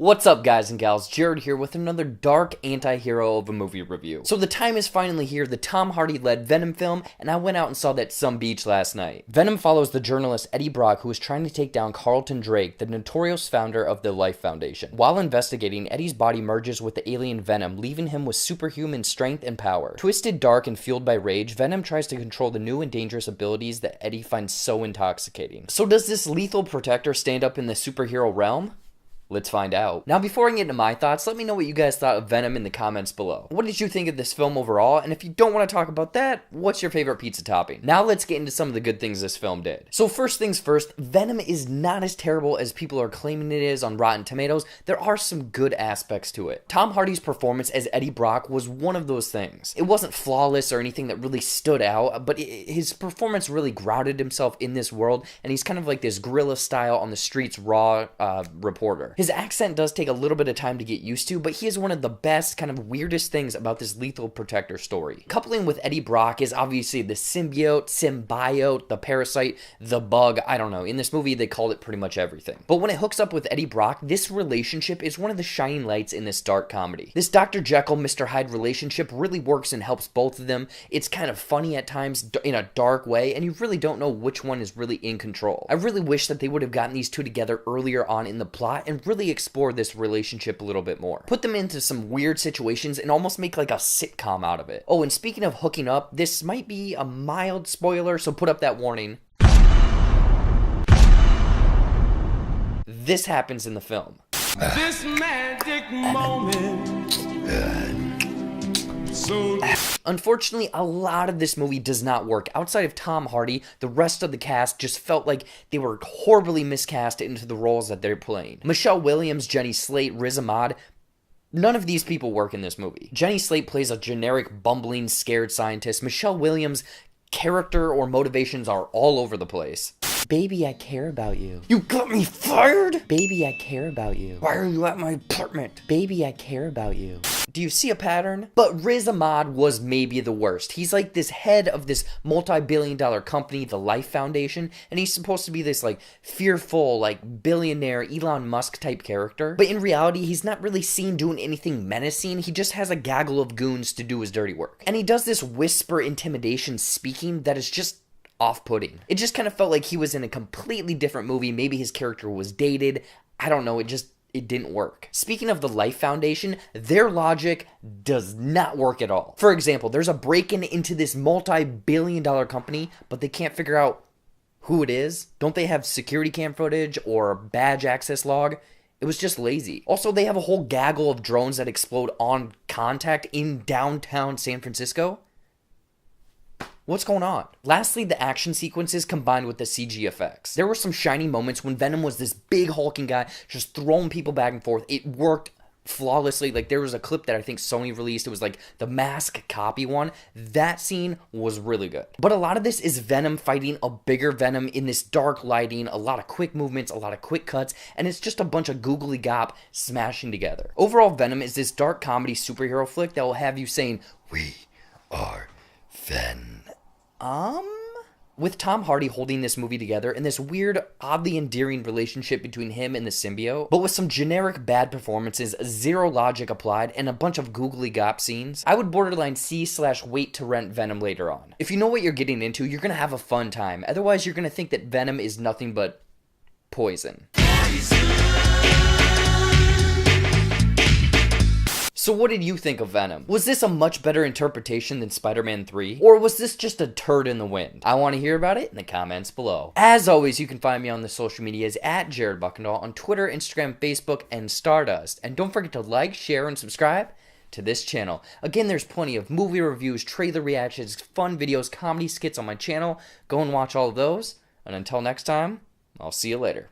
What's up, guys and gals? Jared here with another dark anti-hero of a movie review. So the time is finally here, the Tom Hardy-led Venom film, and I went out and saw that some beach last night. Venom follows the journalist Eddie Brock, who is trying to take down Carlton Drake, the notorious founder of the Life Foundation. While investigating, Eddie's body merges with the alien Venom, leaving him with superhuman strength and power. Twisted, dark, and fueled by rage, Venom tries to control the new and dangerous abilities that Eddie finds so intoxicating. So does this lethal protector stand up in the superhero realm? Let's find out. Now, before I get into my thoughts, let me know what you guys thought of Venom in the comments below. What did you think of this film overall? And if you don't want to talk about that, what's your favorite pizza topping? Now let's get into some of the good things this film did. So first things first, Venom is not as terrible as people are claiming it is on Rotten Tomatoes. There are some good aspects to it. Tom Hardy's performance as Eddie Brock was one of those things. It wasn't flawless or anything that really stood out, but his performance really grounded himself in this world, and he's kind of like this guerrilla style on the streets raw reporter. His accent does take a little bit of time to get used to, but he is one of the best, kind of weirdest things about this lethal protector story. Coupling with Eddie Brock is obviously the symbiote, the parasite, the bug, I don't know. In this movie, they called it pretty much everything. But when it hooks up with Eddie Brock, this relationship is one of the shining lights in this dark comedy. This Dr. Jekyll, Mr. Hyde relationship really works and helps both of them. It's kind of funny at times in a dark way, and you really don't know which one is really in control. I really wish that they would have gotten these two together earlier on in the plot and really explore this relationship a little bit more. Put them into some weird situations and almost make like a sitcom out of it. Oh, and speaking of hooking up, this might be a mild spoiler, so put up that warning. This happens in the film. This magic moment. Unfortunately, a lot of this movie does not work. Outside of Tom Hardy, the rest of the cast just felt like they were horribly miscast into the roles that they're playing. Michelle Williams, Jenny Slate, Riz Ahmed, none of these people work in this movie. Jenny Slate plays a generic, bumbling, scared scientist. Michelle Williams' character or motivations are all over the place. Baby, I care about you. You got me fired? Baby, I care about you. Why are you at my apartment? Baby, I care about you. Do you see a pattern? But Riz Ahmed was maybe the worst. He's like this head of this multi-billion-dollar company, the Life Foundation, and he's supposed to be this like fearful, like billionaire Elon Musk type character. But in reality, he's not really seen doing anything menacing. He just has a gaggle of goons to do his dirty work. And he does this whisper intimidation speaking that is just off-putting. It just kind of felt like he was in a completely different movie. Maybe his character was dated. I don't know. It didn't work. Speaking of the Life Foundation, their logic does not work at all. For example, there's a break-in into this multi-billion-dollar company, but they can't figure out who it is. Don't they have security cam footage or badge access log? It was just lazy. Also, they have a whole gaggle of drones that explode on contact in downtown San Francisco. What's going on? Lastly, the action sequences combined with the CG effects. There were some shiny moments when Venom was this big hulking guy just throwing people back and forth. It worked flawlessly. Like, there was a clip that I think Sony released. It was like the mask copy one. That scene was really good. But a lot of this is Venom fighting a bigger Venom in this dark lighting, a lot of quick movements, a lot of quick cuts, and it's just a bunch of googly gop smashing together. Overall, Venom is this dark comedy superhero flick that will have you saying, "We are Ven." With Tom Hardy holding this movie together and this weird, oddly endearing relationship between him and the symbiote, but with some generic bad performances, zero logic applied, and a bunch of googly gop scenes, I would borderline C/wait to rent Venom later on. If you know what you're getting into, you're gonna have a fun time. Otherwise, you're gonna think that Venom is nothing but poison. So what did you think of Venom? Was this a much better interpretation than Spider-Man 3? Or was this just a turd in the wind? I want to hear about it in the comments below. As always, you can find me on the social medias at Jared Buckendahl on Twitter, Instagram, Facebook, and Stardust. And don't forget to like, share, and subscribe to this channel. Again, there's plenty of movie reviews, trailer reactions, fun videos, comedy skits on my channel. Go and watch all of those. And until next time, I'll see you later.